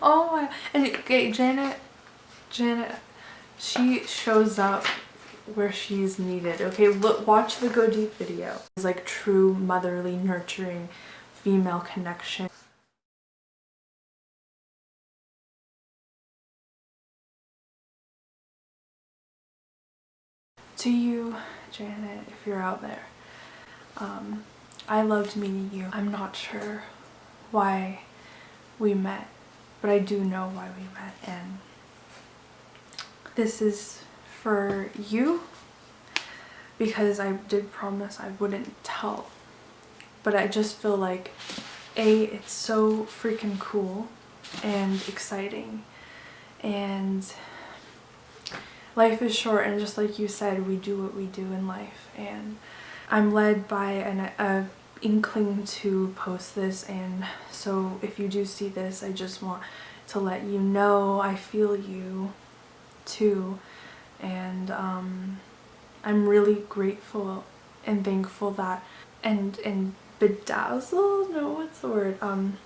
Oh my, and okay, Janet, she shows up where she's needed. Okay, look, watch the Go Deep video. It's like true motherly, nurturing female connection. To you, Janet, if you're out there, I loved meeting you. I'm not sure why we met, but I do know why we met, and this is for you because I did promise I wouldn't tell, but I just feel like it's so freaking cool and exciting, and life is short, and just like you said, we do what we do in life, and I'm led by an inkling to post this, and so if you do see this, I just want to let you know I feel you too, and I'm really grateful and thankful that and bedazzled, no, what's the word, I'm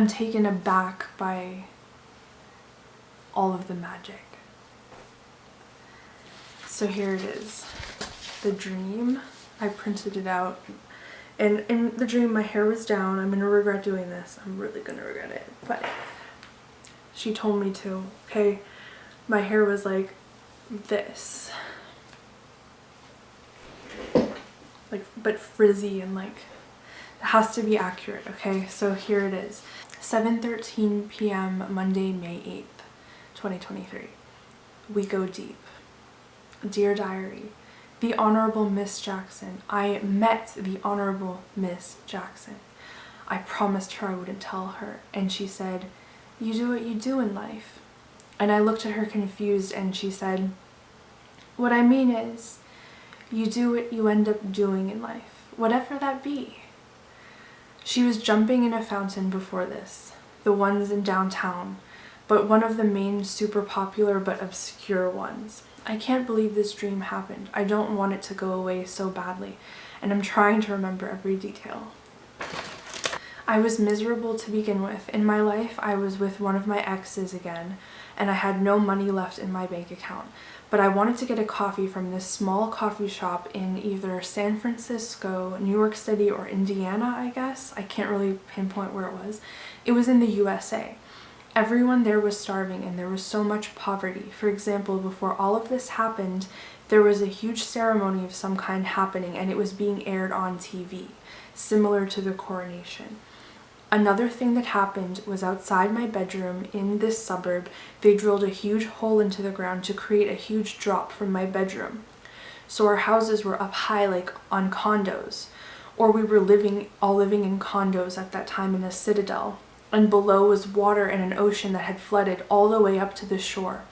taken aback by all of the magic. So here it is, the dream. I printed it out, and in the dream my hair was down. I'm gonna regret doing this. I'm really gonna regret it, but she told me to. Okay, my hair was like this, like, but frizzy, and like it has to be accurate. Okay, so here it is, 7:13 p.m. Monday, May 8th, 2023. We go deep. Dear Diary, the Honorable Miss Jackson. I met the Honorable Miss Jackson. I promised her I wouldn't tell her, and she said, "You do what you do in life." And I looked at her confused, and she said, "What I mean is, you do what you end up doing in life, whatever that be." She was jumping in a fountain before this, the ones in downtown, but one of the main super popular but obscure ones. I can't believe this dream happened. I don't want it to go away so badly, and I'm trying to remember every detail. I was miserable to begin with. In my life, I was with one of my exes again, and I had no money left in my bank account. But I wanted to get a coffee from this small coffee shop in either San Francisco, New York City, or Indiana, I guess. I can't really pinpoint where it was. It was in the USA. Everyone there was starving, and there was so much poverty. For example, before all of this happened, there was a huge ceremony of some kind happening, and it was being aired on TV, similar to the coronation. Another thing that happened was outside my bedroom in this suburb, they drilled a huge hole into the ground to create a huge drop from my bedroom. So our houses were up high, like on condos, or we were all living in condos at that time in a citadel. And below was water and an ocean that had flooded all the way up to the shore.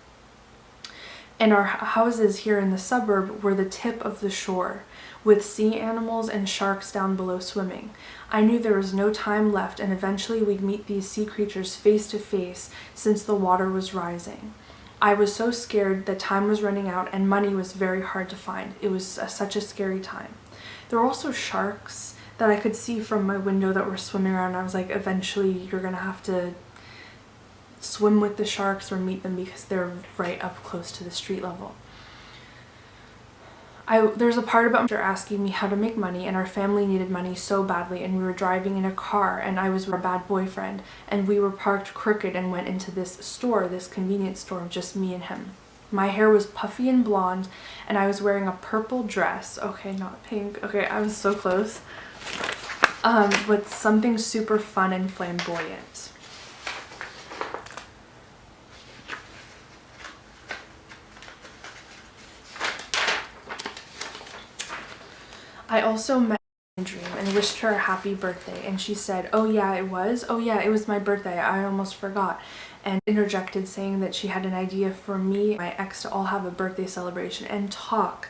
And our houses here in the suburb were the tip of the shore, with sea animals and sharks down below swimming. I knew there was no time left, and eventually we'd meet these sea creatures face to face since the water was rising. I was so scared that time was running out and money was very hard to find. It was such a scary time. There were also sharks that I could see from my window that were swimming around. I was like, eventually you're gonna have to swim with the sharks or meet them because they're right up close to the street level. There's a part about her asking me how to make money, and our family needed money so badly, and we were driving in a car, and I was with a bad boyfriend, and we were parked crooked and went into this store, this convenience store, just me and him. My hair was puffy and blonde, and I was wearing a purple dress. Okay, not pink. Okay, I was so close. With something super fun and flamboyant. I also met her in a dream and wished her a happy birthday, and she said, "Oh yeah, it was? Oh yeah, it was my birthday. I almost forgot." And interjected saying that she had an idea for me and my ex to all have a birthday celebration and talk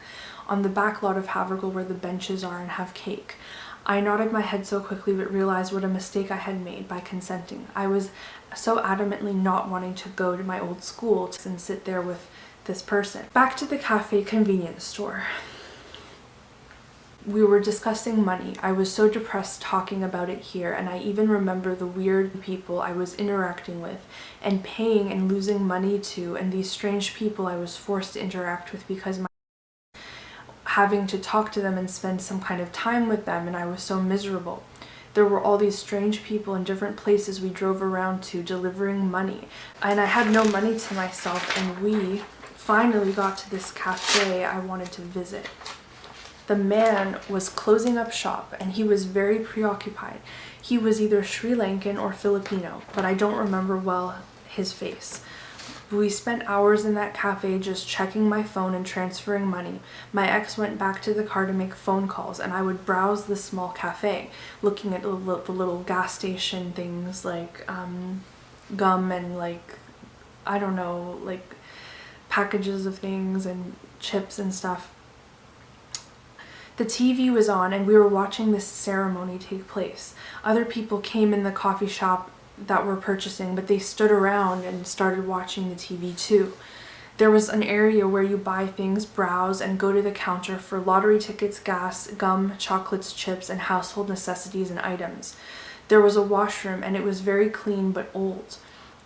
on the back lot of Havergal where the benches are and have cake. I nodded my head so quickly but realized what a mistake I had made by consenting. I was so adamantly not wanting to go to my old school and sit there with this person. Back to the cafe convenience store. We were discussing money. I was so depressed talking about it here, and I even remember the weird people I was interacting with and paying and losing money to, and these strange people I was forced to interact with because my having to talk to them and spend some kind of time with them, and I was so miserable. There were all these strange people in different places we drove around to delivering money, and I had no money to myself, and we finally got to this cafe I wanted to visit. The man was closing up shop and he was very preoccupied. He was either Sri Lankan or Filipino, but I don't remember well his face. We spent hours in that cafe just checking my phone and transferring money. My ex went back to the car to make phone calls, and I would browse the small cafe, looking at the little gas station things like gum and like, I don't know, like packages of things and chips and stuff. The TV was on and we were watching this ceremony take place. Other people came in the coffee shop that were purchasing, but they stood around and started watching the TV too. There was an area where you buy things, browse, and go to the counter for lottery tickets, gas, gum, chocolates, chips, and household necessities and items. There was a washroom and it was very clean but old.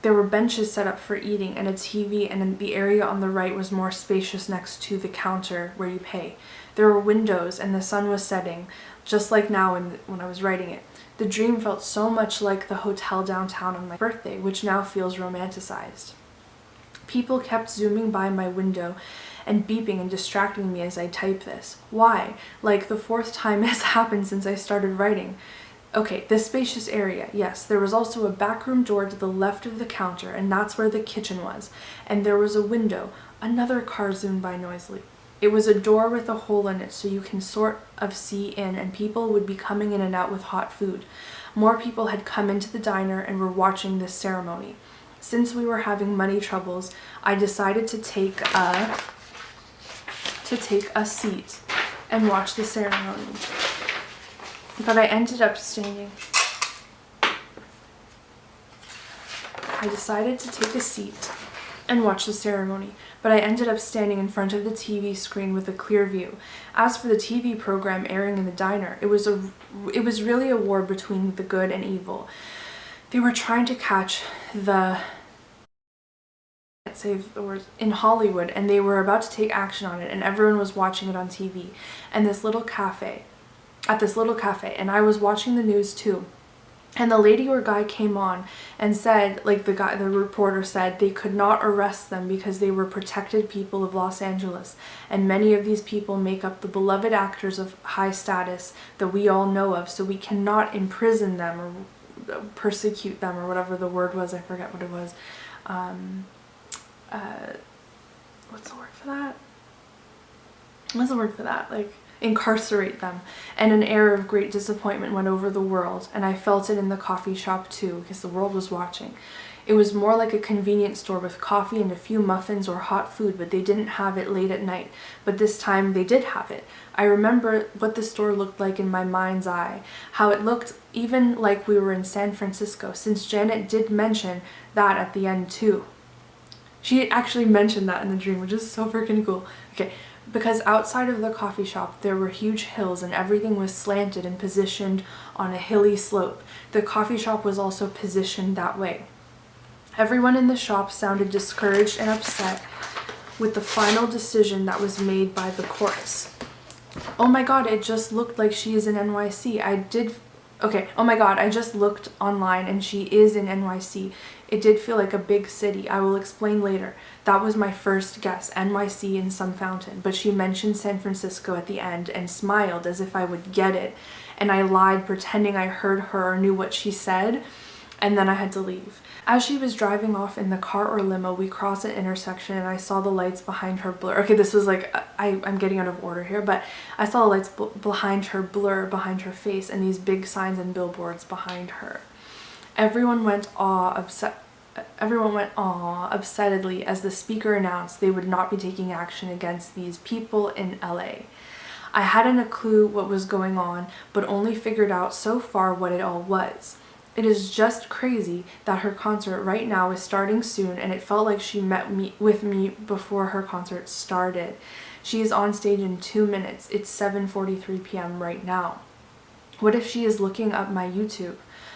There were benches set up for eating and a TV, and the area on the right was more spacious next to the counter where you pay. There were windows and the sun was setting, just like now when I was writing it. The dream felt so much like the hotel downtown on my birthday, which now feels romanticized. People kept zooming by my window and beeping and distracting me as I type this. Why? Like the fourth time it's happened since I started writing. Okay, this spacious area, yes. There was also a backroom door to the left of the counter, and that's where the kitchen was. And there was a window. Another car zoomed by noisily. It was a door with a hole in it so you can sort of see in, and people would be coming in and out with hot food. More people had come into the diner and were watching this ceremony. Since we were having money troubles, I decided to take a seat and watch the ceremony. But I ended up standing. I decided to take a seat and watch the ceremony, but I ended up standing in front of the TV screen with a clear view. As for the TV program airing in the diner, it was really a war between the good and evil. They were trying to catch the in Hollywood, and they were about to take action on it, and everyone was watching it on TV. And this little cafe, and I was watching the news too. And the lady or guy came on and said, like the reporter said, they could not arrest them because they were protected people of Los Angeles. And many of these people make up the beloved actors of high status that we all know of. So we cannot imprison them or persecute them or whatever the word was. I forget what it was. What's the word for that? What's the word for that? Like, incarcerate them. And an air of great disappointment went over the world, and I felt it in the coffee shop too, because the world was watching. It was more like a convenience store with coffee and a few muffins or hot food, but they didn't have it late at night. But this time they did have it. I remember what the store looked like in my mind's eye, how it looked even like we were in San Francisco, since Janet did mention that at the end too. She actually mentioned that in the dream, which is so freaking cool. Okay. Because outside of the coffee shop there were huge hills and everything was slanted and positioned on a hilly slope. The coffee shop was also positioned that way. Everyone in the shop sounded discouraged and upset with the final decision that was made by the courts. Oh my god, it just looked like she is in NYC. Oh my god, I just looked online and she is in NYC. It did feel like a big city. I will explain later. That was my first guess, NYC in some fountain, but she mentioned San Francisco at the end and smiled as if I would get it, and I lied pretending I heard her or knew what she said, and then I had to leave. As she was driving off in the car or limo, we crossed an intersection and I saw the lights behind her blur. Okay, this was like, I'm getting out of order here, but I saw the lights behind her blur, behind her face, and these big signs and billboards behind her. Everyone went upsettedly as the speaker announced they would not be taking action against these people in LA. I hadn't a clue what was going on, but only figured out so far what it all was. It is just crazy that her concert right now is starting soon, and it felt like she met with me before her concert started. She is on stage in 2 minutes. It's 7:43 p.m. right now. What if she is looking up my YouTube?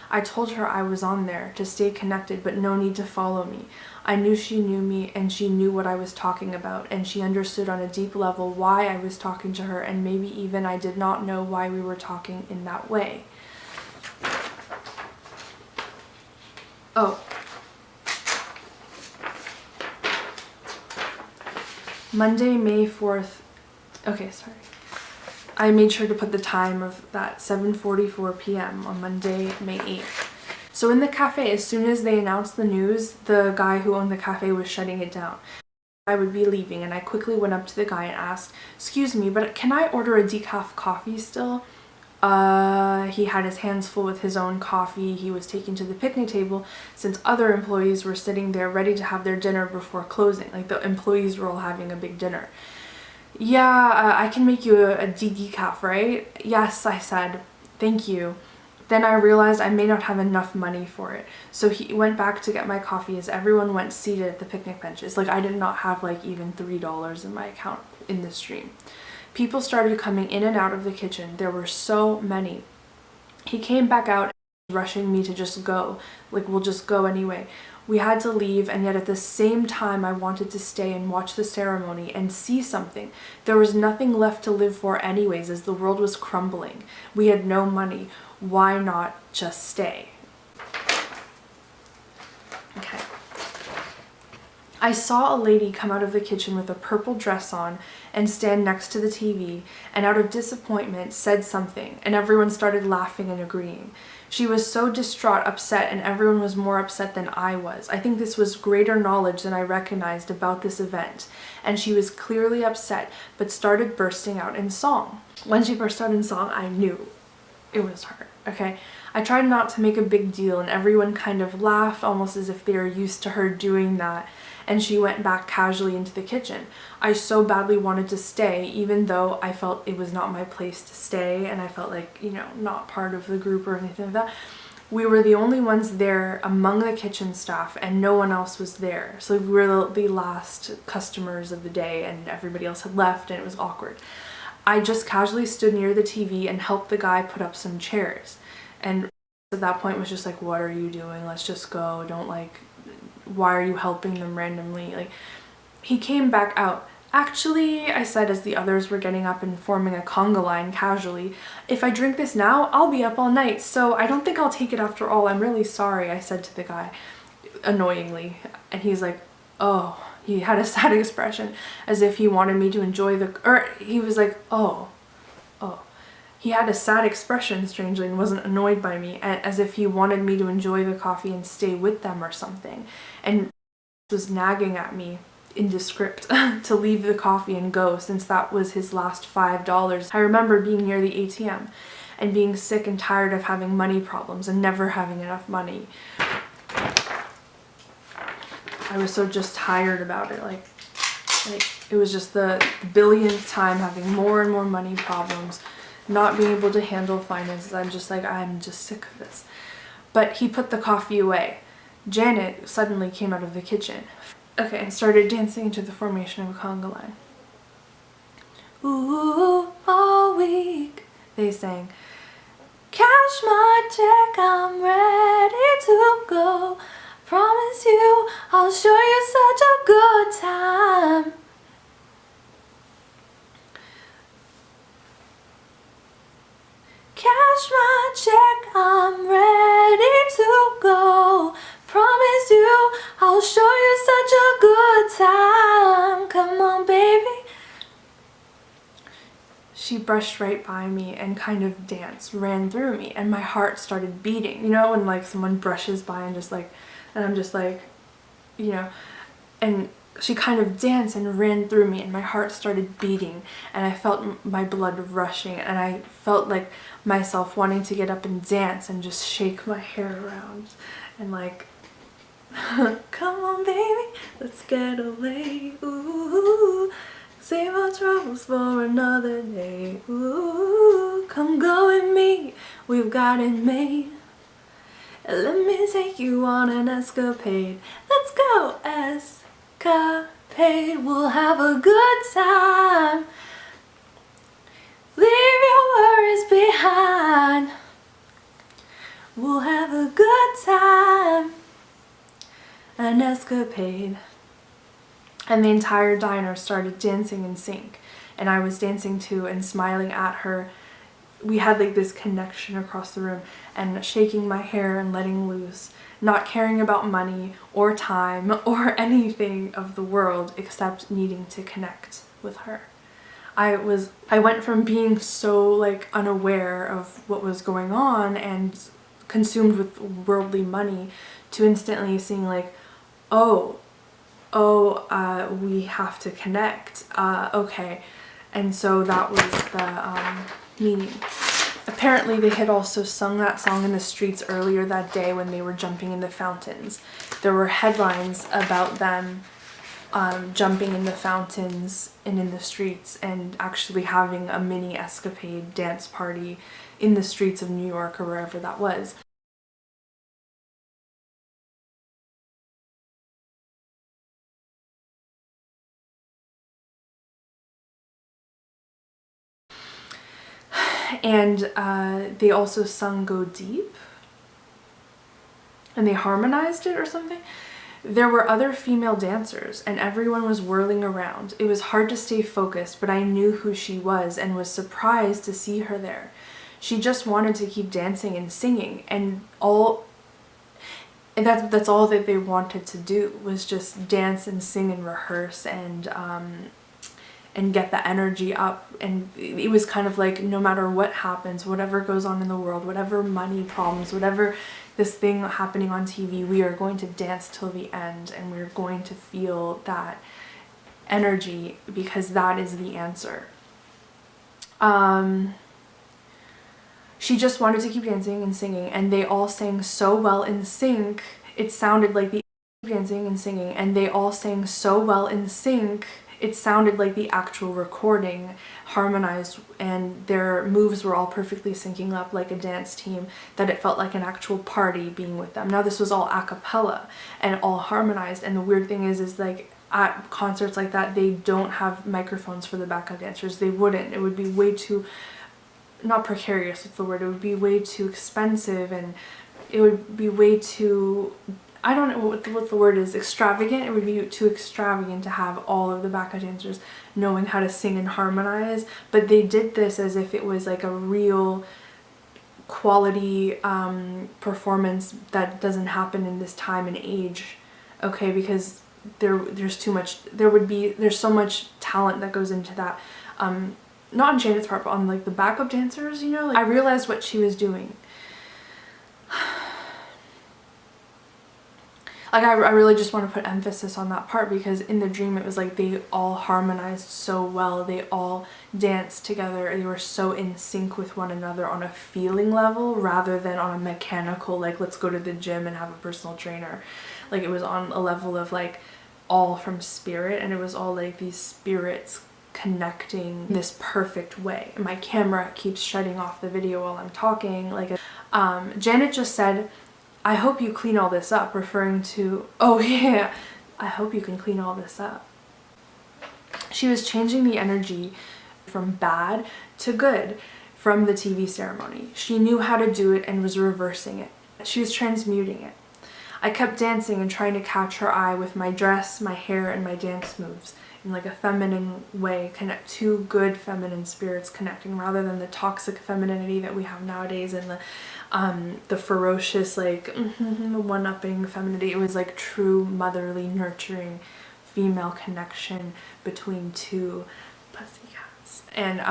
I told her I was on there to stay connected, but no need to follow me. I knew she knew me, and she knew what I was talking about, and she understood on a deep level why I was talking to her, and maybe even I did not know why we were talking in that way. Oh. Monday, May 4th. Okay, sorry. I made sure to put the time of that, 7:44 p.m. on Monday, May 8th. So in the cafe, as soon as they announced the news, the guy who owned the cafe was shutting it down. I would be leaving, and I quickly went up to the guy and asked, "Excuse me, but can I order a decaf coffee still?" He had his hands full with his own coffee he was taking to the picnic table, since other employees were sitting there ready to have their dinner before closing. Like, the employees were all having a big dinner. "Yeah, I can make you a decaf, right?" "Yes," I said. "Thank you." Then I realized I may not have enough money for it. So he went back to get my coffee as everyone went seated at the picnic benches. Like, I did not have like even $3 in my account in this stream. People started coming in and out of the kitchen. There were so many. He came back out, rushing me to just go. Like, we'll just go anyway. We had to leave, and yet at the same time I wanted to stay and watch the ceremony and see something. There was nothing left to live for anyways, as the world was crumbling. We had no money. Why not just stay? Okay. I saw a lady come out of the kitchen with a purple dress on and stand next to the TV, and out of disappointment said something, and everyone started laughing and agreeing. She was so distraught, upset, and everyone was more upset than I was. I think this was greater knowledge than I recognized about this event, and she was clearly upset, but started bursting out in song. When she burst out in song, I knew it was her, okay? I tried not to make a big deal, and everyone kind of laughed, almost as if they were used to her doing that, and she went back casually into the kitchen. I so badly wanted to stay, even though I felt it was not my place to stay, and I felt like, you know, not part of the group or anything like that. We were the only ones there among the kitchen staff, and no one else was there. So we were the last customers of the day, and everybody else had left, and it was awkward. I just casually stood near the TV and helped the guy put up some chairs. And at that point was just like, "What are you doing? Let's just go. Don't, like, why are you helping them randomly?" Like, he came back out. "Actually," I said as the others were getting up and forming a conga line casually, "if I drink this now, I'll be up all night, so I don't think I'll take it after all. I'm really sorry," I said to the guy, annoyingly. And he's like, "Oh." He had a sad expression, as if he wanted me to enjoy he was like, oh. He had a sad expression, strangely, and wasn't annoyed by me, as if he wanted me to enjoy the coffee and stay with them or something. And was nagging at me in descript to leave the coffee and go, since that was his last $5. I remember being near the ATM and being sick and tired of having money problems and never having enough money. I was so just tired about it. Like it was just the billionth time having more and more money problems, not being able to handle finances. I'm just like, I'm just sick of this. But he put the coffee away. Janet suddenly came out of the kitchen. Okay, and started dancing to the formation of a conga line. "Ooh, all week," they sang. "Cash my check, I'm ready to go. Promise you, I'll show you such a good time." "Cash my check, I'm ready to go. Promise you, I'll show you such a good time. Come on, baby." She brushed right by me and kind of danced, ran through me, and my heart started beating. You know, when like someone brushes by and just like, and I'm just like, you know, and she kind of danced and ran through me, and my heart started beating, and I felt my blood rushing, and I felt like myself wanting to get up and dance and just shake my hair around and like, "Come on, baby, let's get away. Ooh, save our troubles for another day. Ooh, come go with me, we've got it made. Let me take you on an escapade. Let's go, escapade." escapade, we'll have a good time. Leave your worries behind. We'll have a good time. An escapade. And the entire diner started dancing in sync. And I was dancing too and smiling at her. We had like this connection across the room, and shaking my hair and letting loose, not caring about money or time or anything of the world except needing to connect with her. I went from being so like unaware of what was going on and consumed with worldly money to instantly seeing like, we have to connect, okay. And so that was the meaning. Apparently they had also sung that song in the streets earlier that day when they were jumping in the fountains. There were headlines about them jumping in the fountains and in the streets, and actually having a mini escapade dance party in the streets of New York or wherever that was. And they also sung Go Deep, and they harmonized it or something. There were other female dancers, and everyone was whirling around. It was hard to stay focused, but I knew who she was and was surprised to see her there. She just wanted to keep dancing and singing, and that's all that they wanted to do, was just dance and sing and rehearse and get the energy up. And it was kind of like, no matter what happens, whatever goes on in the world, whatever money problems, whatever this thing happening on TV, we are going to dance till the end, and we're going to feel that energy, because that is the answer. She just wanted to keep dancing and singing, and they all sang so well in sync. It sounded like the dancing and singing, and they all sang so well in sync. It sounded like the actual recording, harmonized, and their moves were all perfectly syncing up like a dance team, that it felt like an actual party being with them. Now this was all a cappella and all harmonized, and the weird thing is like at concerts like that, they don't have microphones for the backup dancers. They wouldn't. It would be way too, not precarious, what's the word? It would be way too expensive, and it would be way too, I don't know what the word is, extravagant. It would be too extravagant to have all of the backup dancers knowing how to sing and harmonize. But they did this as if it was like a real quality performance that doesn't happen in this time and age, okay? Because there's too much, there's so much talent that goes into that. Not on Janet's part, but on like the backup dancers, you know? Like, I realized what she was doing. Like, I really just want to put emphasis on that part, because in the dream it was like they all harmonized so well, they all danced together, they were so in sync with one another on a feeling level, rather than on a mechanical, like, let's go to the gym and have a personal trainer. Like, it was on a level of like all from spirit, and it was all like these spirits connecting this perfect way. And my camera keeps shutting off the video while I'm talking. Like, Janet just said, "I hope you clean all this up," referring to, oh yeah, I hope you can clean all this up. She was changing the energy from bad to good from the TV ceremony. She knew how to do it and was reversing it. She was transmuting it. I kept dancing and trying to catch her eye with my dress, my hair, and my dance moves in like a feminine way, connect two good feminine spirits connecting, rather than the toxic femininity that we have nowadays, and the ferocious, like, one-upping femininity. It was like true motherly, nurturing female connection between two pussycats. And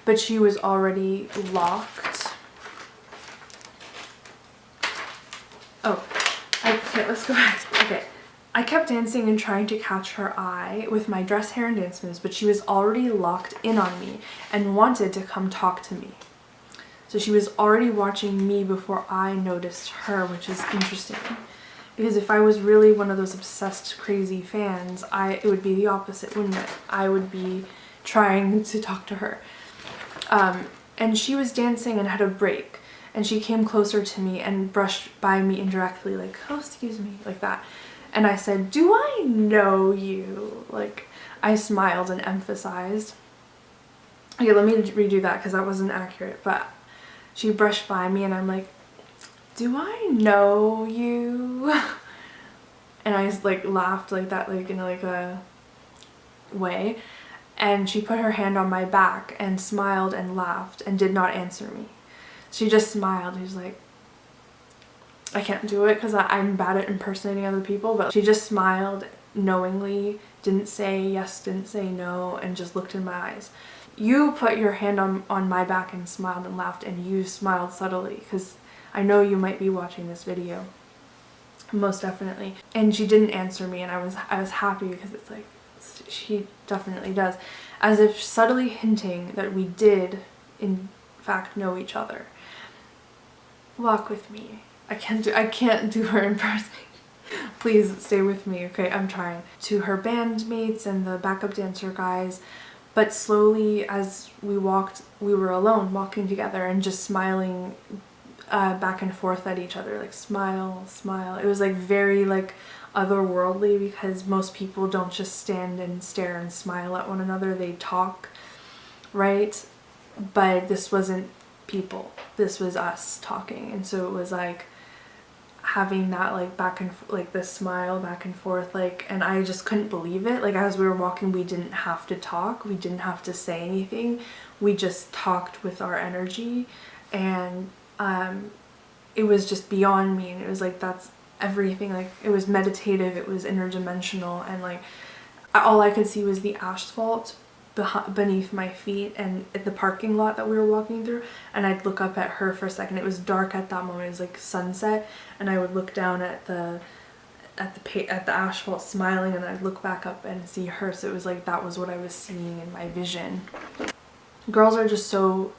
but she was already locked. Oh, okay, let's go back. Okay. I kept dancing and trying to catch her eye with my dress, hair, and dance moves, but she was already locked in on me and wanted to come talk to me. So she was already watching me before I noticed her, which is interesting. Because if I was really one of those obsessed, crazy fans, it would be the opposite, wouldn't it? I would be trying to talk to her. And she was dancing and had a break. And she came closer to me and brushed by me indirectly, like, "Oh, excuse me," like that. And I said, "Do I know you?" Like, I smiled and emphasized. Okay, let me redo that because that wasn't accurate. But she brushed by me and I'm like, "Do I know you?" And I just like laughed like that, like in like a way. And she put her hand on my back and smiled and laughed and did not answer me. She just smiled. She's like, I can't do it because I'm bad at impersonating other people, but she just smiled knowingly, didn't say yes, didn't say no, and just looked in my eyes. You put your hand on my back and smiled and laughed, and you smiled subtly because I know you might be watching this video. Most definitely. And she didn't answer me, and I was happy because it's like, she definitely does. As if subtly hinting that we did in fact know each other. Walk with me. I can't do her impersonation. Please stay with me, okay? I'm trying. To her bandmates and the backup dancer guys, but slowly as we walked, we were alone, walking together and just smiling back and forth at each other, like smile, smile. It was like very like otherworldly because most people don't just stand and stare and smile at one another. They talk, right? But this wasn't people. This was us talking, and so it was like having that like back and like this smile back and forth, like, and I just couldn't believe it. Like as we were walking, we didn't have to talk, we didn't have to say anything, we just talked with our energy, and it was just beyond me, and it was like that's everything. Like it was meditative, it was interdimensional, and like all I could see was the asphalt beneath my feet and at the parking lot that we were walking through, and I'd look up at her for a second. It was dark at that moment, it was like sunset, and I would look down at the asphalt smiling, and I'd look back up and see her. So it was like that was what I was seeing in my vision. Girls are just so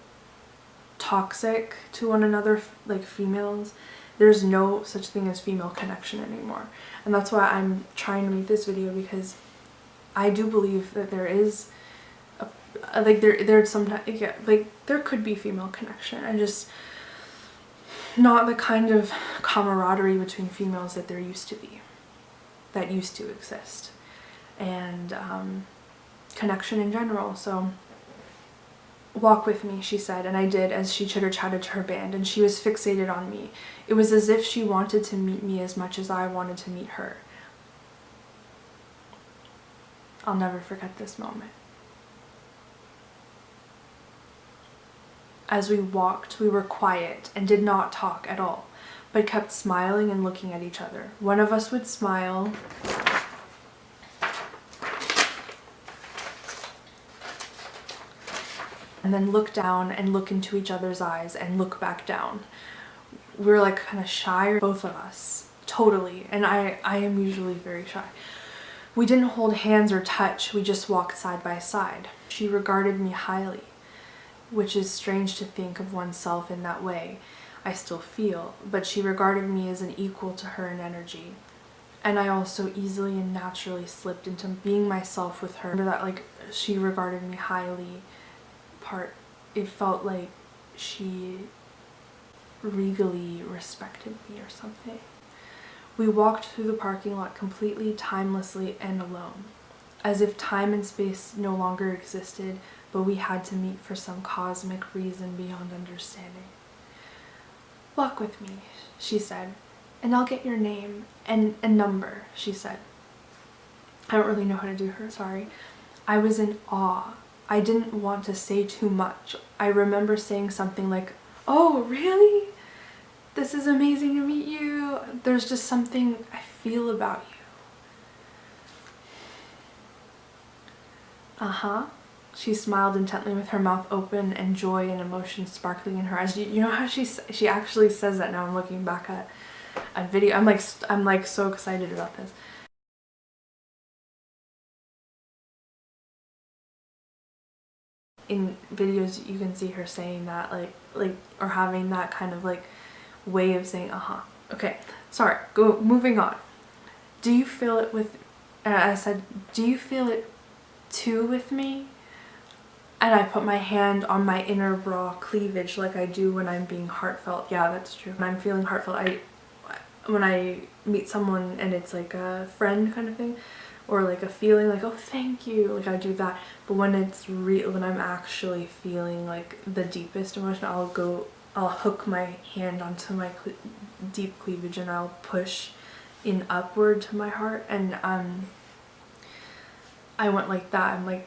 toxic to one another, like females. There's no such thing as female connection anymore, and that's why I'm trying to make this video, because I do believe that there is like there's sometimes, yeah, like there could be female connection, and just not the kind of camaraderie between females that there used to be, that used to exist, and connection in general. So walk with me, she said, and I did, as she chitter-chatted to her band, and she was fixated on me. It was as if she wanted to meet me as much as I wanted to meet her. I'll never forget this moment. As we walked, we were quiet and did not talk at all, but kept smiling and looking at each other. One of us would smile, and then look down and look into each other's eyes and look back down. We were like kind of shy, both of us, totally, and I am usually very shy. We didn't hold hands or touch, we just walked side by side. She regarded me highly, which is strange to think of oneself in that way. I still feel, but she regarded me as an equal to her in energy. And I also easily and naturally slipped into being myself with her. Remember that, like, she regarded me highly part, it felt like she regally respected me or something. We walked through the parking lot completely, timelessly, and alone, as if time and space no longer existed, but we had to meet for some cosmic reason beyond understanding. Walk with me, she said, and I'll get your name and a number, she said. I don't really know how to do her, sorry. I was in awe. I didn't want to say too much. I remember saying something like, "Oh, really? This is amazing to meet you. There's just something I feel about you." Uh-huh. She smiled intently with her mouth open and joy and emotion sparkling in her eyes. You know how she actually says that now I'm looking back at a video. I'm like so excited about this. In videos you can see her saying that like or having that kind of like way of saying uh-huh. Okay, sorry, moving on. Do you feel it with, and I said, do you feel it too with me? And I put my hand on my inner raw cleavage like I do when I'm being heartfelt. Yeah, that's true. When I'm feeling heartfelt, when I meet someone and it's like a friend kind of thing, or like a feeling like, oh thank you, like I do that. But when it's real, when I'm actually feeling like the deepest emotion, I'll hook my hand onto my deep cleavage and I'll push in upward to my heart, and I went like that. I'm like,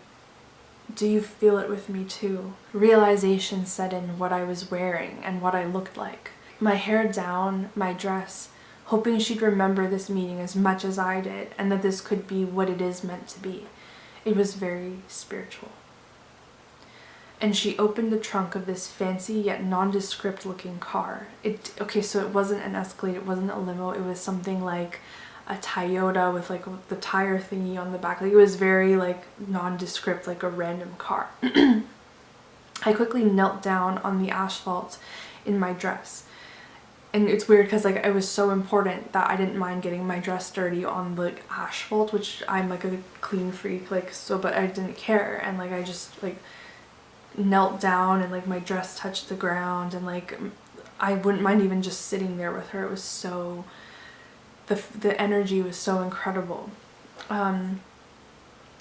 do you feel it with me too? Realization set in what I was wearing and what I looked like. My hair down, my dress, hoping she'd remember this meeting as much as I did, and that this could be what it is meant to be. It was very spiritual. And she opened the trunk of this fancy yet nondescript looking car. Okay, so it wasn't an Escalade, it wasn't a limo, it was something like a Toyota with like the tire thingy on the back. Like it was very like nondescript, like a random car. I quickly knelt down on the asphalt in my dress. And it's weird because like I was so important that I didn't mind getting my dress dirty on the asphalt, which I'm like a clean freak, like so, but I didn't care. And like I just like knelt down and like my dress touched the ground, and like I wouldn't mind even just sitting there with her. It was so, the energy was so incredible.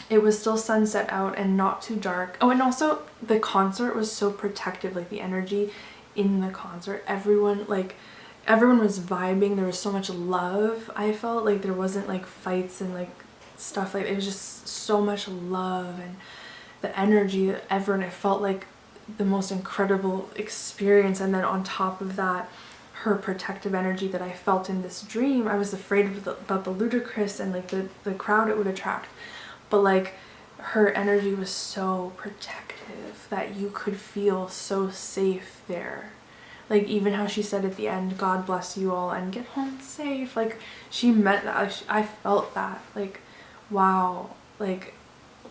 It was still sunset out and not too dark. Oh, and also the concert was so protective, like the energy in the concert, everyone was vibing. There was so much love. I felt like there wasn't like fights and like stuff, like it was just so much love, and the energy that everyone, it felt like the most incredible experience. And then on top of that, her protective energy that I felt in this dream. I was afraid about the ludicrous and like the crowd it would attract, but like her energy was so protective that you could feel so safe there. Like even how she said at the end, God bless you all and get home safe, like she meant that. I felt that, like wow, like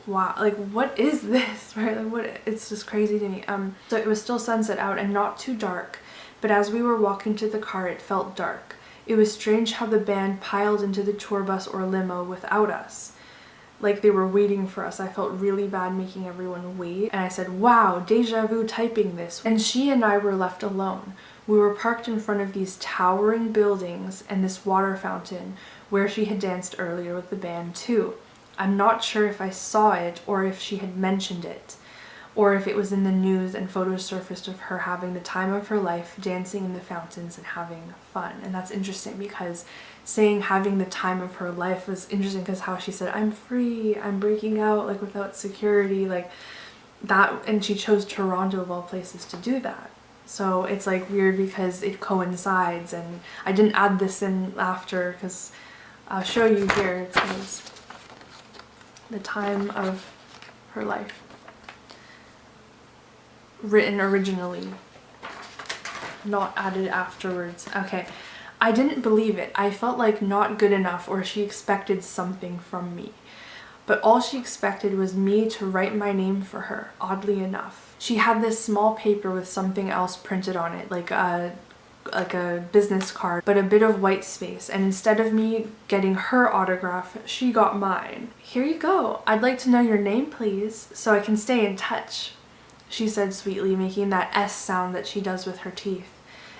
what is this, right? Like what, it's just crazy to me. So it was still sunset out and not too dark, but as we were walking to the car it felt dark. It was strange how the band piled into the tour bus or limo without us, like they were waiting for us. I felt really bad making everyone wait, and I said, wow, deja vu typing this. And she and I were left alone. We were parked in front of these towering buildings and this water fountain where she had danced earlier with the band too. I'm not sure if I saw it or if she had mentioned it, or if it was in the news and photos surfaced of her having the time of her life dancing in the fountains and having fun. And that's interesting because saying having the time of her life was interesting because how she said, I'm free, I'm breaking out, like without security, like that. And she chose Toronto of all places to do that. So it's like weird because it coincides, and I didn't add this in after because I'll show you here. It says the time of her life, written originally, not added afterwards. Okay, I didn't believe it. I felt like not good enough, or she expected something from me. But all she expected was me to write my name for her, oddly enough. She had this small paper with something else printed on it, like a business card, but a bit of white space, and instead of me getting her autograph, she got mine. Here you go. I'd like to know your name, please, so I can stay in touch, she said sweetly, making that S sound that she does with her teeth.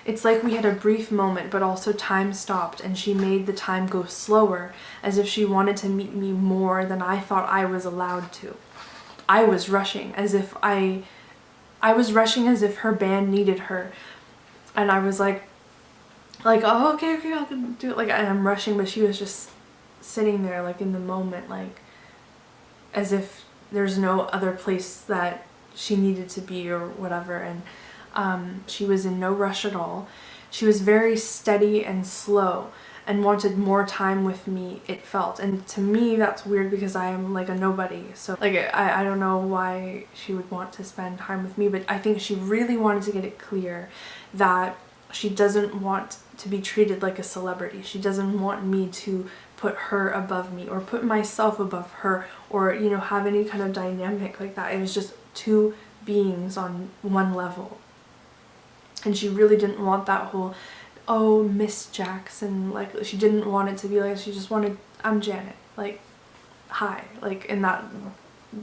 It's like we had a brief moment, but also time stopped, and she made the time go slower, as if she wanted to meet me more than I thought I was allowed to. I was rushing as if her band needed her. And I was like, oh, okay, I'll do it. Like, I'm rushing, but she was just sitting there, like, in the moment, like, as if there's no other place that she needed to be or whatever. And she was in no rush at all. She was very steady and slow and wanted more time with me, it felt. And to me, that's weird because I am, like, a nobody. So, like, I don't know why she would want to spend time with me, but I think she really wanted to get it clear that she doesn't want to be treated like a celebrity. She doesn't want me to put her above me or put myself above her, or, you know, have any kind of dynamic like that. It was just two beings on one level. And she really didn't want that whole, oh, Miss Jackson, like, she didn't want it to be like, she just wanted, I'm Janet, like, hi, like, in that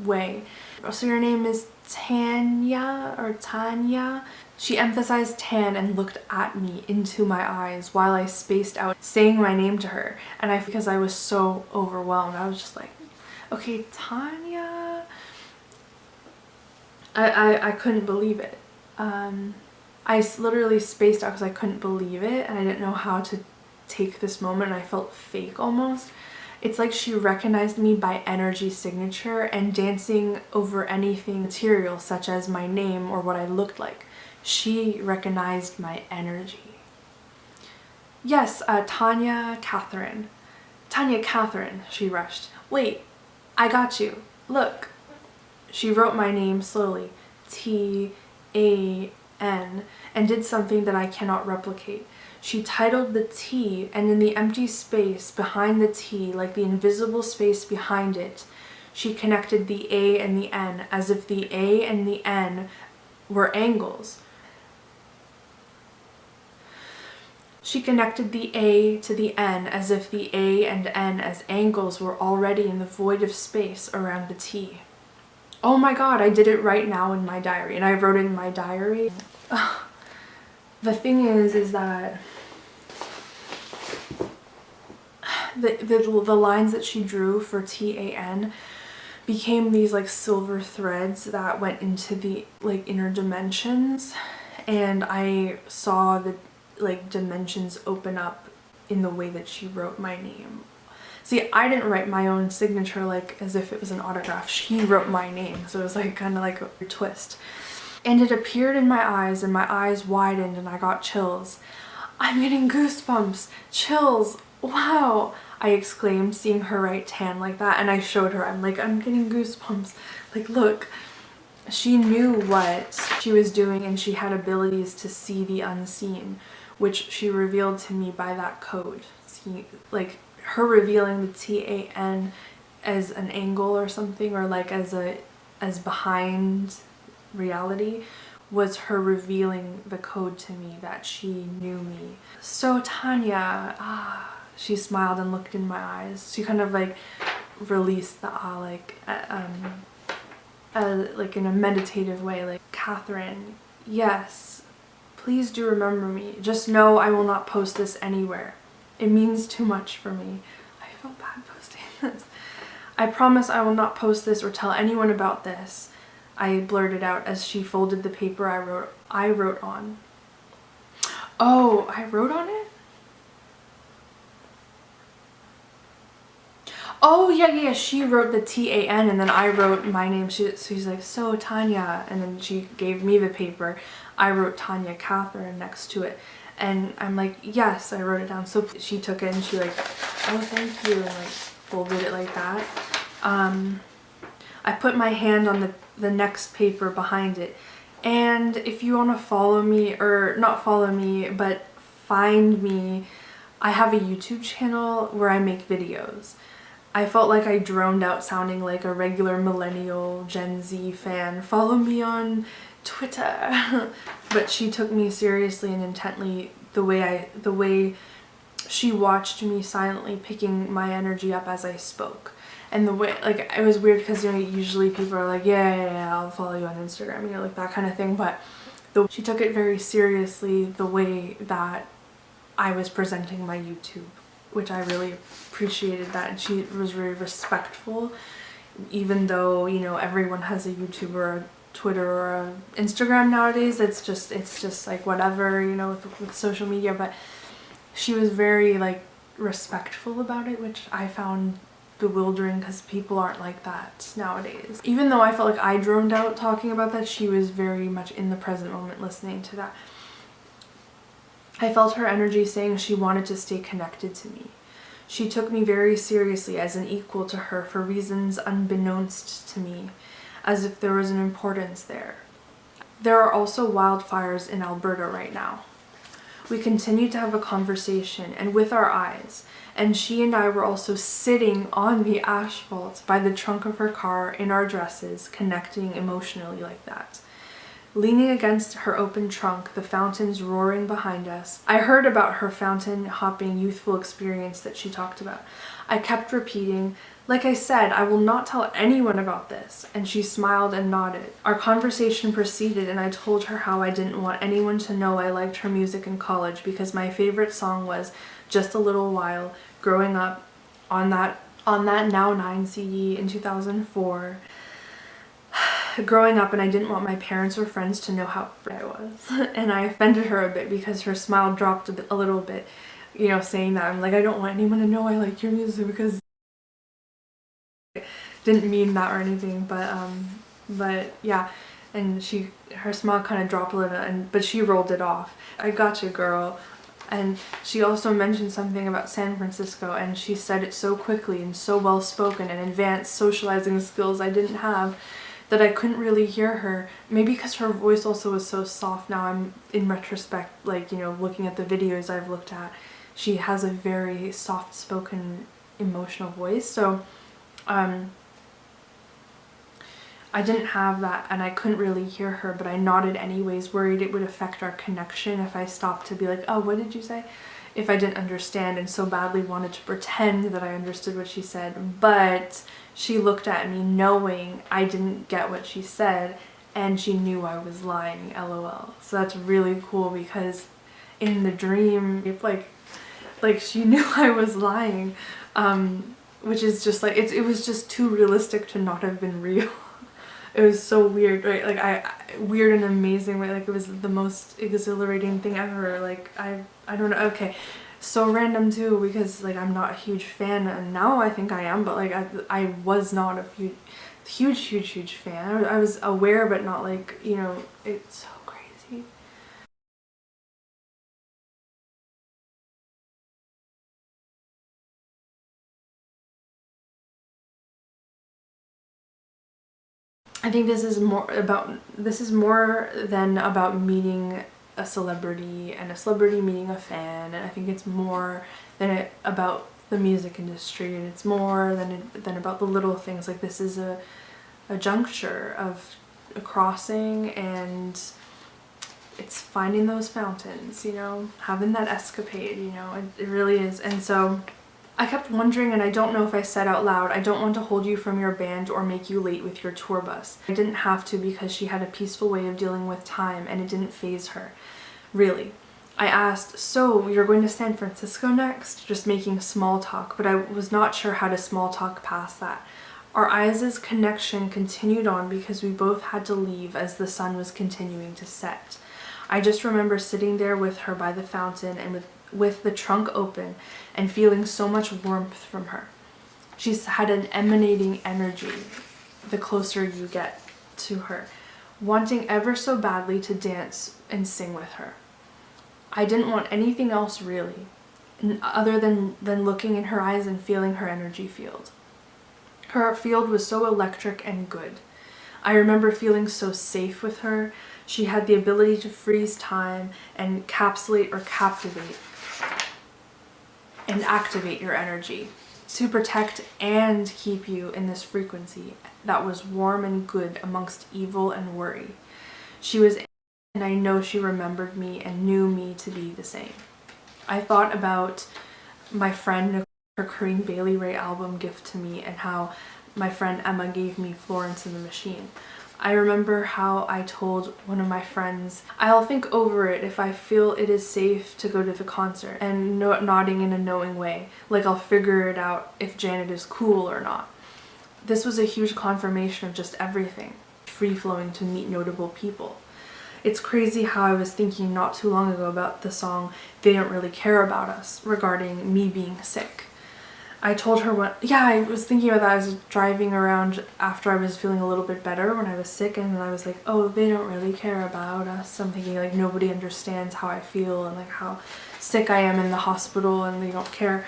way. So your name is Tanya or Tanya? She emphasized tan and looked at me into my eyes while I spaced out saying my name to her. And because I was so overwhelmed, I was just like, okay, Tanya. I couldn't believe it. I literally spaced out because I couldn't believe it, and I didn't know how to take this moment, and I felt fake almost. It's like she recognized me by energy signature and dancing over anything material such as my name or what I looked like. She recognized my energy. Yes, Tanya Katherine. Tanya Katherine, she rushed. Wait, I got you. Look. She wrote my name slowly, T-A-N, and did something that I cannot replicate. She titled the T, and in the empty space behind the T, like the invisible space behind it, she connected the A and the N as if the A and the N were angles. She connected the A to the N as if the A and N as angles were already in the void of space around the T. Oh my god, I did it right now in my diary, and I wrote it in my diary. The thing is that the lines that she drew for T-A-N became these like silver threads that went into the like inner dimensions, and I saw the like dimensions open up in the way that she wrote my name. See, I didn't write my own signature like as if it was an autograph. She wrote my name, so it was like kind of like a twist. And it appeared in my eyes, and my eyes widened, and I got chills. I'm getting goosebumps, chills, wow, I exclaimed, seeing her write tan like that, and I showed her. I'm like, I'm getting goosebumps, like look. She knew what she was doing, and she had abilities to see the unseen, which she revealed to me by that code. See, like her revealing the T-A-N as an angle or something, or like as behind reality, was her revealing the code to me that she knew me. So Tanya, she smiled and looked in my eyes. She kind of like released the like in a meditative way, like, Katherine, yes, please do remember me. Just know I will not post this anywhere. It means too much for me. I feel bad posting this. I promise I will not post this or tell anyone about this, I blurted out as she folded the paper I wrote on. Oh, I wrote on it? Oh, yeah, she wrote the T-A-N, and then I wrote my name. She's like, so Tanya, and then she gave me the paper. I wrote Tanya Katherine next to it, and I'm like, yes, I wrote it down. So she took it, and she like, oh, thank you, and like folded it like that. I put my hand on the next paper behind it, and if you want to follow me, or not follow me, but find me, I have a YouTube channel where I make videos. I felt like I droned out sounding like a regular millennial Gen Z fan. Follow me on Twitter. But she took me seriously and intently, the way she watched me silently picking my energy up as I spoke. And the way, like, it was weird because, you know, usually people are like, yeah, I'll follow you on Instagram, you know, like that kind of thing. But she took it very seriously, the way that I was presenting my YouTube, which I really appreciated that. And she was very respectful, even though, you know, everyone has a YouTube or a Twitter or a Instagram nowadays. It's just like whatever, you know, with social media. But she was very like respectful about it, which I found bewildering because people aren't like that nowadays. Even though I felt like I droned out talking about that, she was very much in the present moment listening to that. I felt her energy saying she wanted to stay connected to me. She took me very seriously as an equal to her for reasons unbeknownst to me, as if there was an importance there. There are also wildfires in Alberta right now. We continued to have a conversation, and with our eyes, and she and I were also sitting on the asphalt by the trunk of her car in our dresses, connecting emotionally like that. Leaning against her open trunk, the fountains roaring behind us. I heard about her fountain hopping youthful experience that she talked about. I kept repeating, Like I said, I will not tell anyone about this. And she smiled and nodded. Our conversation proceeded, and I told her how I didn't want anyone to know I liked her music in college because my favorite song was Just a Little While, growing up on that Now 9 CD in 2004. Growing up, and I didn't want my parents or friends to know how pretty I was. And I offended her a bit because her smile dropped a little bit, you know, saying that. I'm like, I don't want anyone to know I like your music because didn't mean that or anything, but yeah. And her smile kind of dropped a little, but she rolled it off. I got you, girl. And she also mentioned something about San Francisco, and she said it so quickly and so well spoken and advanced socializing skills I didn't have that I couldn't really hear her. Maybe because her voice also was so soft. Now I'm in retrospect, like, you know, looking at the videos I've looked at, she has a very soft spoken emotional voice. So I didn't have that, and I couldn't really hear her, but I nodded anyways, worried it would affect our connection if I stopped to be like, oh, what did you say? If I didn't understand, and so badly wanted to pretend that I understood what she said. But she looked at me knowing I didn't get what she said, and she knew I was lying, LOL. So that's really cool, because in the dream, like she knew I was lying, which is just like, it was just too realistic to not have been real. It was so weird, right? Like weird in an amazing way. Like it was the most exhilarating thing ever. Like I don't know. Okay, so random too, because like I'm not a huge fan, and now I think I am. But like I was not a huge fan. I was aware, but not like, you know. It's so crazy. I think this is more than about meeting a celebrity and a celebrity meeting a fan, and I think it's more than about the music industry, and it's more than about the little things. Like this is a juncture of a crossing, and it's finding those fountains, you know, having that escapade, you know. It really is. And so I kept wondering, and I don't know if I said out loud, I don't want to hold you from your band or make you late with your tour bus. I didn't have to, because she had a peaceful way of dealing with time, and it didn't faze her. Really. I asked, so you're going to San Francisco next? Just making small talk, but I was not sure how to small talk past that. Our eyes' connection continued on because we both had to leave as the sun was continuing to set. I just remember sitting there with her by the fountain, and with the trunk open, and feeling so much warmth from her. She's had an emanating energy the closer you get to her, wanting ever so badly to dance and sing with her. I didn't want anything else really, other than looking in her eyes and feeling her energy field. Her field was so electric and good. I remember feeling so safe with her. She had the ability to freeze time and encapsulate or captivate and activate your energy, to protect and keep you in this frequency that was warm and good amongst evil and worry. She was, and I know she remembered me and knew me to be the same. I thought about my friend, her Corinne Bailey Rae album gift to me, and how my friend Emma gave me Florence and the Machine. I remember how I told one of my friends, I'll think over it if I feel it is safe to go to the concert, and nodding in a knowing way, like I'll figure it out if Janet is cool or not. This was a huge confirmation of just everything, free-flowing to meet notable people. It's crazy how I was thinking not too long ago about the song They Don't Really Care About Us, regarding me being sick. I told her I was thinking about that. I was driving around after I was feeling a little bit better when I was sick, and I was like, oh, they don't really care about us. I'm thinking like nobody understands how I feel and like how sick I am in the hospital, and they don't care.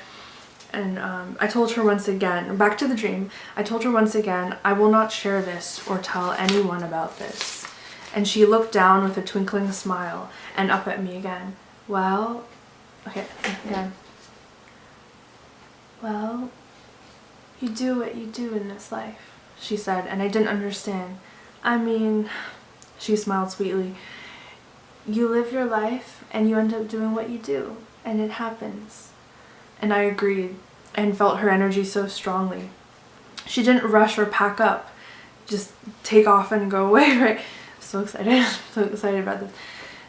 And I told her once again, back to the dream, I told her once again, I will not share this or tell anyone about this. And she looked down with a twinkling smile and up at me again. Well, okay, again. Well, you do what you do in this life, she said, and I didn't understand. I mean, she smiled sweetly. You live your life and you end up doing what you do, and it happens. And I agreed, and felt her energy so strongly. She didn't rush or pack up, just take off and go away, right? So excited, so excited about this.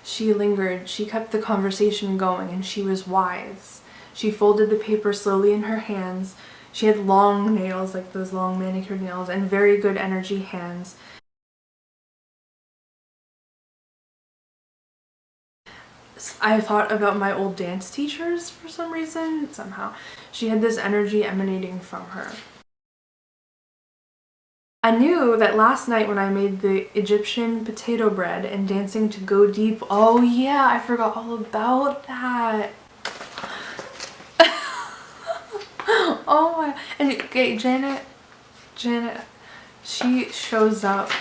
She lingered, she kept the conversation going, and she was wise. She folded the paper slowly in her hands. She had long nails, like those long manicured nails, and very good energy hands. I thought about my old dance teachers for some reason, somehow. She had this energy emanating from her. I knew that last night when I made the Egyptian potato bread and dancing to Go Deep, oh yeah, I forgot all about that. Oh my, and okay, Janet, she shows up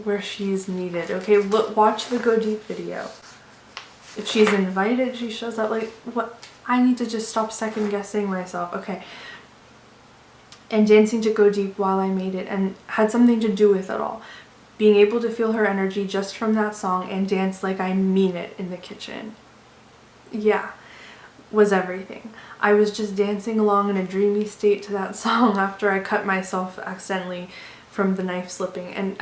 where she's needed, okay? Look, watch the Go Deep video. If she's invited, she shows up. Like, what? I need to just stop second guessing myself, okay? And dancing to Go Deep while I made it, and had something to do with it all. Being able to feel her energy just from that song and dance like I mean it in the kitchen. Yeah, was everything. I was just dancing along in a dreamy state to that song after I cut myself accidentally from the knife slipping, and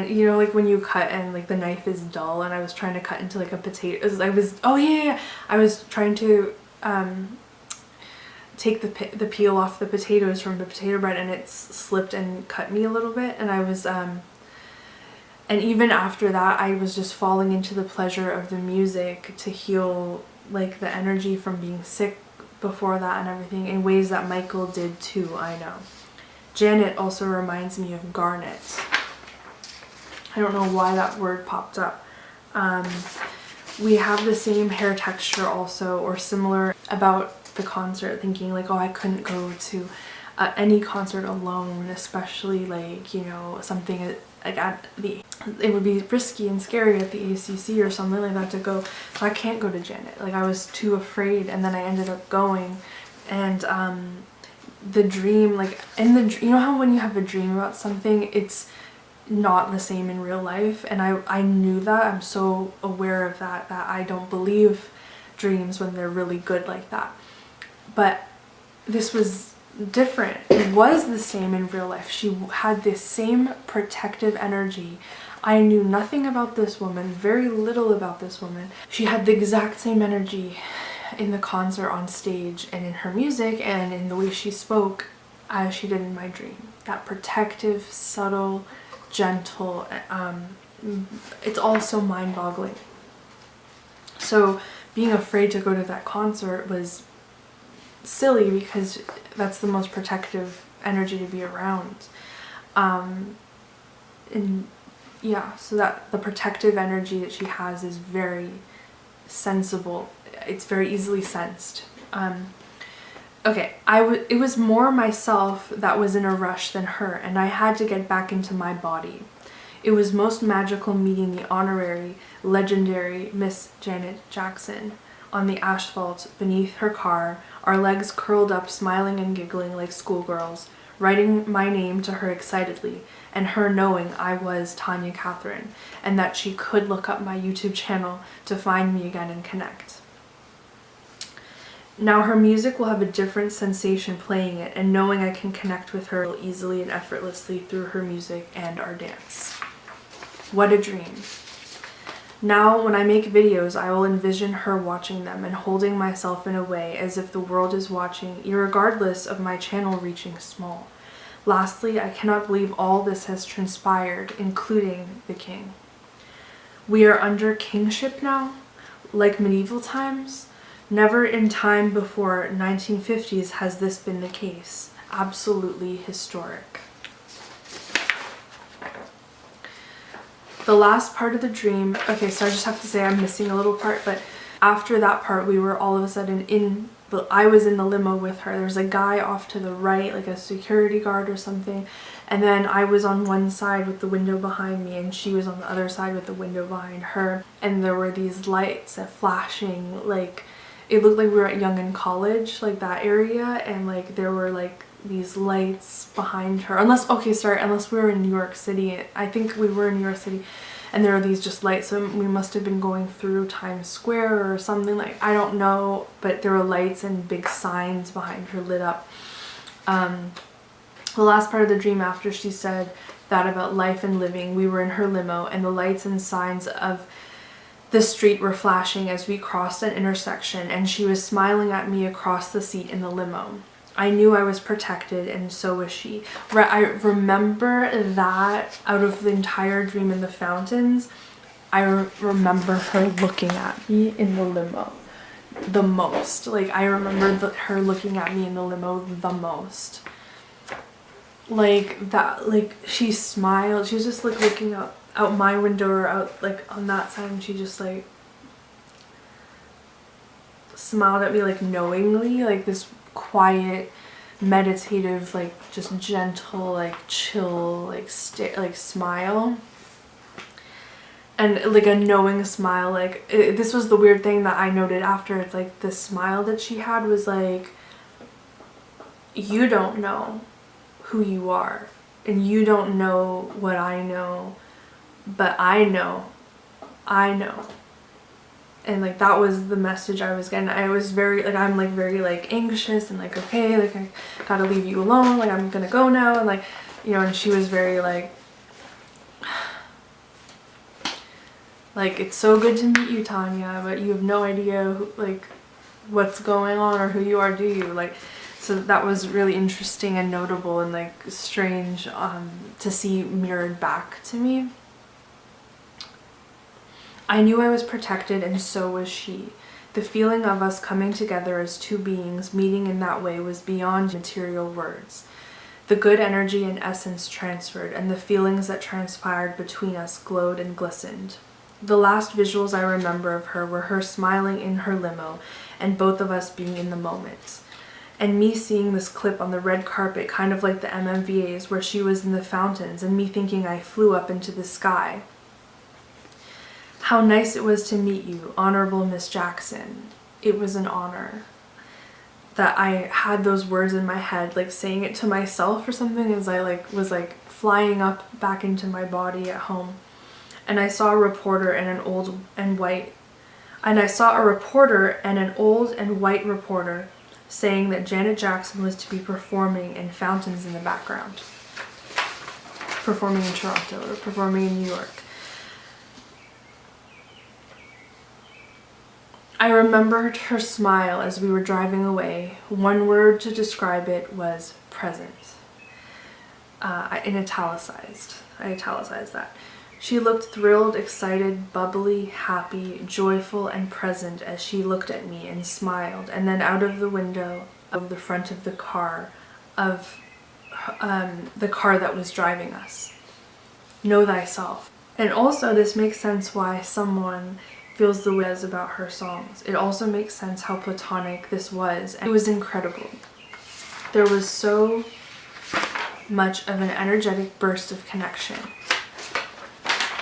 you know, like when you cut and like the knife is dull, and I was trying to cut into like a potato. I was trying to take the peel off the potatoes from the potato bread, and it slipped and cut me a little bit, and I was and even after that I was just falling into the pleasure of the music to heal like the energy from being sick before that and everything, in ways that Michael did too. I know. Janet also reminds me of garnet. I don't know why that word popped up. We have the same hair texture also, or similar, about the concert, thinking like, oh, I couldn't go to any concert alone, especially like, you know, something like it would be risky and scary at the ACC or something like that to go. So I can't go to Janet. Like, I was too afraid, and then I ended up going, and the dream, like you know how when you have a dream about something, it's not the same in real life, and I knew that. I'm so aware of that I don't believe dreams when they're really good like that. But this was different. It was the same in real life. She had this same protective energy. I knew nothing about this woman, very little about this woman. She had the exact same energy in the concert, on stage, and in her music, and in the way she spoke as she did in my dream. That protective, subtle, gentle, it's all so mind-boggling. So being afraid to go to that concert was silly, because that's the most protective energy to be around. And yeah, so that the protective energy that she has is very sensible. It's very easily sensed. Okay, it was more myself that was in a rush than her, and I had to get back into my body. It was most magical meeting the honorary, legendary Miss Janet Jackson on the asphalt beneath her car, our legs curled up, smiling and giggling like schoolgirls, writing my name to her excitedly, and her knowing I was Tanya Katherine, and that she could look up my YouTube channel to find me again and connect. Now her music will have a different sensation playing it, and knowing I can connect with her easily and effortlessly through her music and our dance. What a dream. Now when I make videos, I will envision her watching them and holding myself in a way as if the world is watching, irregardless of my channel reaching small. Lastly, I cannot believe all this has transpired, including the king. We are under kingship now, like medieval times. Never in time before 1950s has this been the case. Absolutely historic. The last part of the dream, okay, so I just have to say I'm missing a little part, but after that part we were all of a sudden I was in the limo with her. There's a guy off to the right, like a security guard or something, and then I was on one side with the window behind me, and she was on the other side with the window behind her, and there were these lights flashing, like it looked like we were at Young and College, like that area, and like there were like these lights behind her, unless we were in New York City. I think we were in New York City, and there are these just lights, so we must have been going through Times Square or something, like I don't know, but there were lights and big signs behind her lit up. The last part of the dream, after she said that about life and living, we were in her limo and the lights and signs of the street were flashing as we crossed an intersection, and she was smiling at me across the seat in the limo. I knew I was protected, and so was she. I remember that out of the entire dream in the fountains, I remember her looking at me in the limo the most. Like, I remember her looking at me in the limo the most. Like, that, like, she smiled. She was just, like, looking out my window or out, like, on that side, and she just, like, smiled at me, like, knowingly, like, this quiet, meditative, like, just gentle, like, chill, like, smile. And, like, a knowing smile, like, this was the weird thing that I noted after. It's, like, the smile that she had was, like, you don't know who you are, and you don't know what I know, but I know. And, like, that was the message I was getting. I was very, like, I'm, like, very, like, anxious and, like, okay, like, I gotta leave you alone, like, I'm gonna go now, and, like, you know, and she was very, like, it's so good to meet you, Tanya, but you have no idea, who, like, what's going on or who you are, do you? Like, so that was really interesting and notable and, like, strange to see mirrored back to me. I knew I was protected, and so was she. The feeling of us coming together as two beings meeting in that way was beyond material words. The good energy and essence transferred, and the feelings that transpired between us glowed and glistened. The last visuals I remember of her were her smiling in her limo, and both of us being in the moment. And me seeing this clip on the red carpet, kind of like the MMVAs, where she was in the fountains, and me thinking I flew up into the sky. How nice it was to meet you, Honorable Miss Jackson. It was an honor. That I had those words in my head, like saying it to myself or something, as I, like, was, like, flying up back into my body at home. And I saw a reporter and an old and white reporter saying that Janet Jackson was to be performing in fountains in the background. Performing in Toronto or performing in New York. I remembered her smile as we were driving away. One word to describe it was present. In italicized. I italicized that. She looked thrilled, excited, bubbly, happy, joyful, and present as she looked at me and smiled, and then out of the window of the front of the car that was driving us. Know thyself. And also this makes sense why someone feels the way as about her songs. It also makes sense how platonic this was. And it was incredible. There was so much of an energetic burst of connection.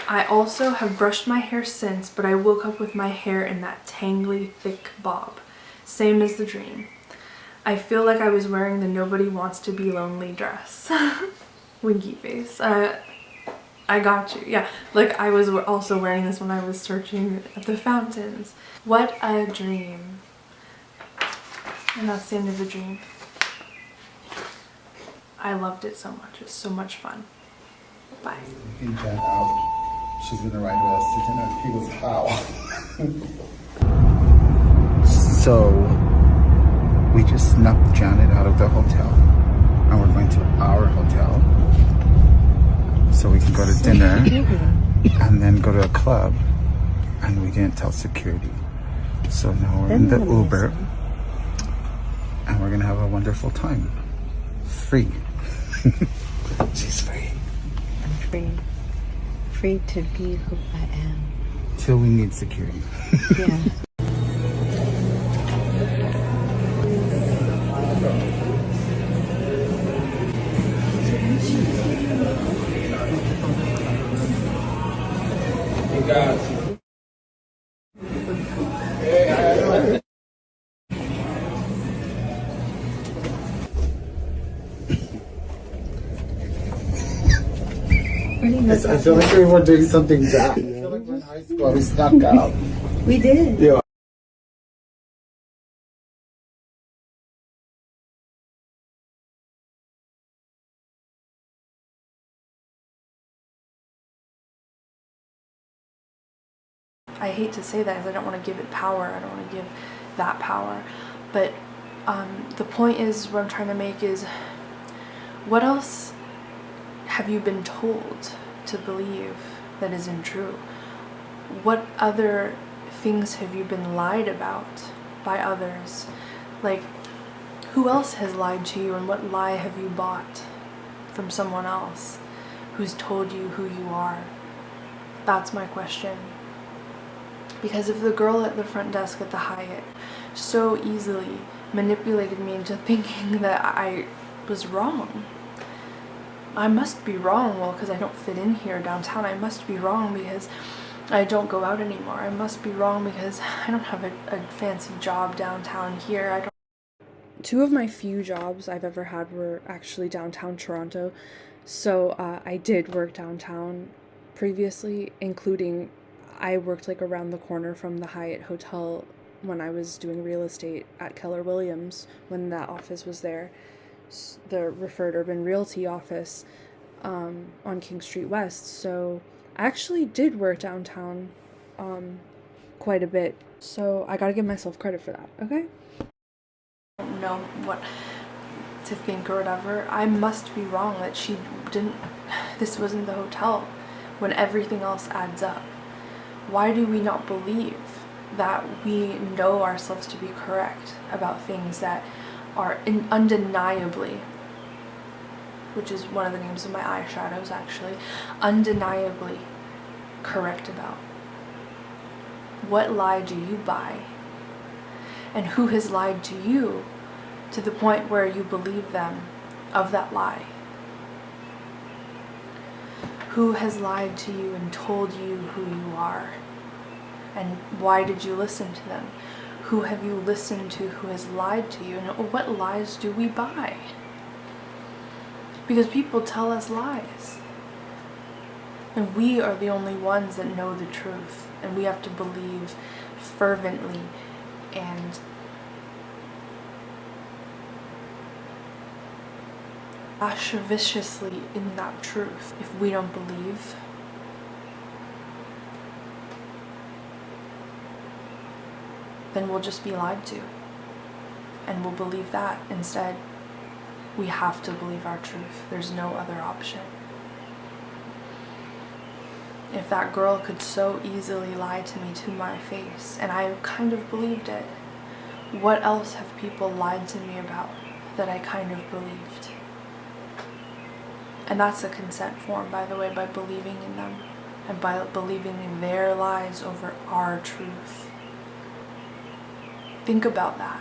I also have brushed my hair since, but I woke up with my hair in that tangly, thick bob. Same as the dream. I feel like I was wearing the Nobody Wants to Be Lonely dress. Winky face. I got you. Yeah, like I was also wearing this when I was searching at the fountains. What a dream. And that's the end of the dream. I loved it so much. It was so much fun. Bye. And Jen out. She's gonna ride with us to dinner. He goes, how? So we just snuck Janet out of the hotel, and we're going to our hotel so we can go to dinner and then go to a club, and we didn't tell security. So now we're in the Uber and we're gonna have a wonderful time. Free. She's free. I'm free. Free to be who I am. Till we need security. Yeah. I feel like we were doing something bad. I feel like we're in high school. We snuck out. We did. Yeah. I hate to say that because I don't want to give it power. I don't want to give that power. But the point is, what I'm trying to make is, what else have you been told to believe that isn't true? What other things have you been lied about by others? Like, who else has lied to you, and what lie have you bought from someone else who's told you who you are? That's my question. Because if the girl at the front desk at the Hyatt so easily manipulated me into thinking that I was wrong, I must be wrong, well, because I don't fit in here downtown. I must be wrong because I don't go out anymore. I must be wrong because I don't have a fancy job downtown here. Two of my few jobs I've ever had were actually downtown Toronto. So I did work downtown previously, including I worked like around the corner from the Hyatt Hotel when I was doing real estate at Keller Williams, when that office was there, the Referred Urban Realty office on King Street West. So I actually did work downtown quite a bit. So I gotta give myself credit for that, okay? I don't know what to think or whatever. I must be wrong that she didn't, this wasn't the hotel when everything else adds up. Why do we not believe that we know ourselves to be correct about things that are undeniably, which is one of the names of my eyeshadows actually, undeniably correct about? What lie do you buy? And who has lied to you to the point where you believe them of that lie? Who has lied to you and told you who you are? And why did you listen to them? Who have you listened to who has lied to you? And what lies do we buy? Because people tell us lies. And we are the only ones that know the truth. And we have to believe fervently and lasciviously in that truth. If we don't believe, then we'll just be lied to. And we'll believe that instead. We have to believe our truth. There's no other option. If that girl could so easily lie to me to my face, and I kind of believed it, what else have people lied to me about that I kind of believed? And that's a consent form, by the way, by believing in them and by believing in their lies over our truth. Think about that.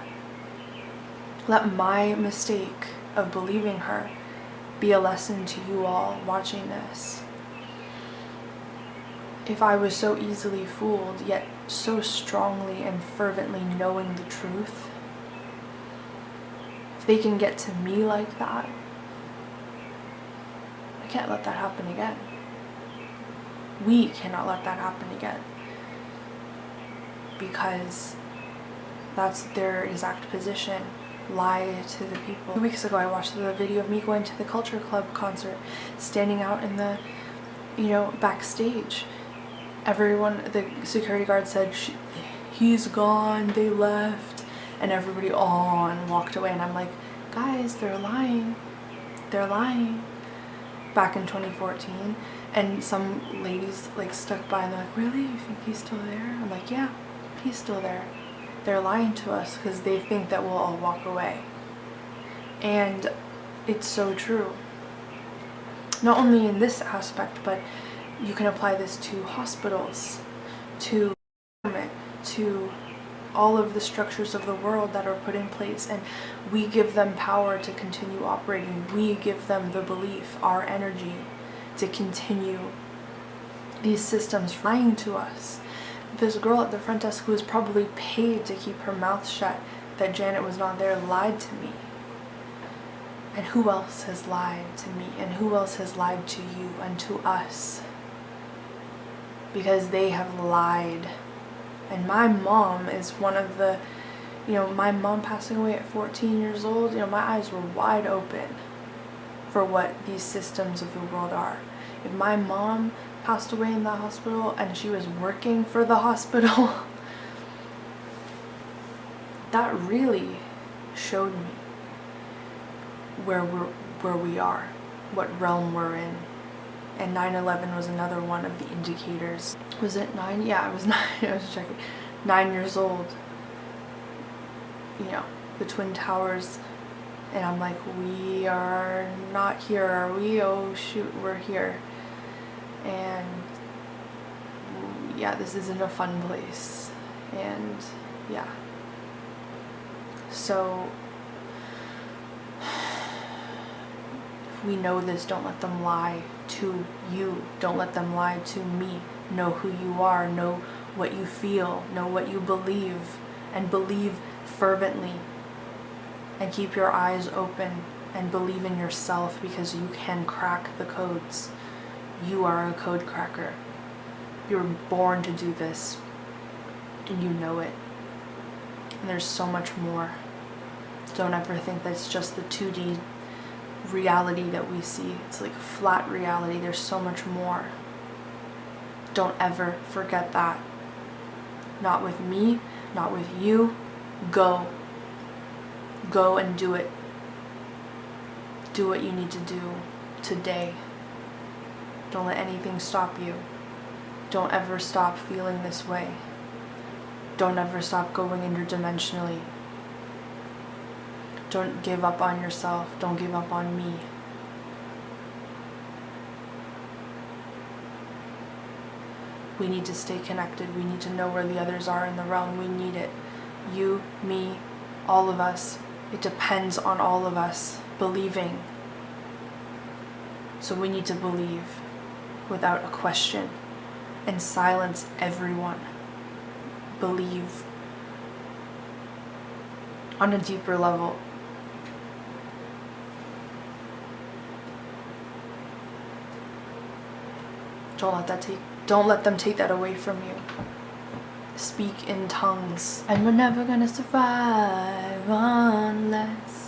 Let my mistake of believing her be a lesson to you all watching this. If I was so easily fooled, yet so strongly and fervently knowing the truth, if they can get to me like that, I can't let that happen again. We cannot let that happen again. Because that's their exact position. Lie to the people. 2 weeks ago I watched the video of me going to the Culture Club concert, standing out in the, backstage. Everyone, the security guard said, he's gone, they left, and everybody and walked away, and I'm like, guys, they're lying. They're lying. Back in 2014, and some ladies stuck by and they're like, really? You think he's still there? I'm like, yeah, he's still there. They're lying to us because they think that we'll all walk away. And it's so true. Not only in this aspect, but you can apply this to hospitals, to government, to all of the structures of the world that are put in place, and we give them power to continue operating. We give them the belief, our energy, to continue these systems lying to us. This girl at the front desk who was probably paid to keep her mouth shut that Janet was not there lied to me. And who else has lied to me? And who else has lied to you and to us? Because they have lied. And my mom is one of the, my mom passing away at 14 years old, my eyes were wide open for what these systems of the world are. If my mom passed away in the hospital and she was working for the hospital. That really showed me where we are, what realm we're in. And 9/11 was another one of the indicators. Was it 9? Yeah, it was 9. I was checking. 9 years old. You know, the Twin Towers. And I'm like, we are not here, are we? Oh shoot, we're here. And yeah, this isn't a fun place. And yeah. So if we know this, don't let them lie to you. Don't let them lie to me. Know who you are. Know what you feel. Know what you believe. And believe fervently. And keep your eyes open. And believe in yourself, because you can crack the codes. You are a code cracker. You're born to do this. And you know it. And there's so much more. Don't ever think that's just the 2D reality that we see. It's like a flat reality. There's so much more. Don't ever forget that. Not with me, not with you. Go. Go and do it. Do what you need to do today. Don't let anything stop you. Don't ever stop feeling this way. Don't ever stop going interdimensionally. Don't give up on yourself. Don't give up on me. We need to stay connected. We need to know where the others are in the realm. We need it. You, me, all of us. It depends on all of us believing. So we need to believe without a question and silence everyone. Believe on a deeper level. Don't let them take that away from you. Speak in tongues. And we're never gonna survive unless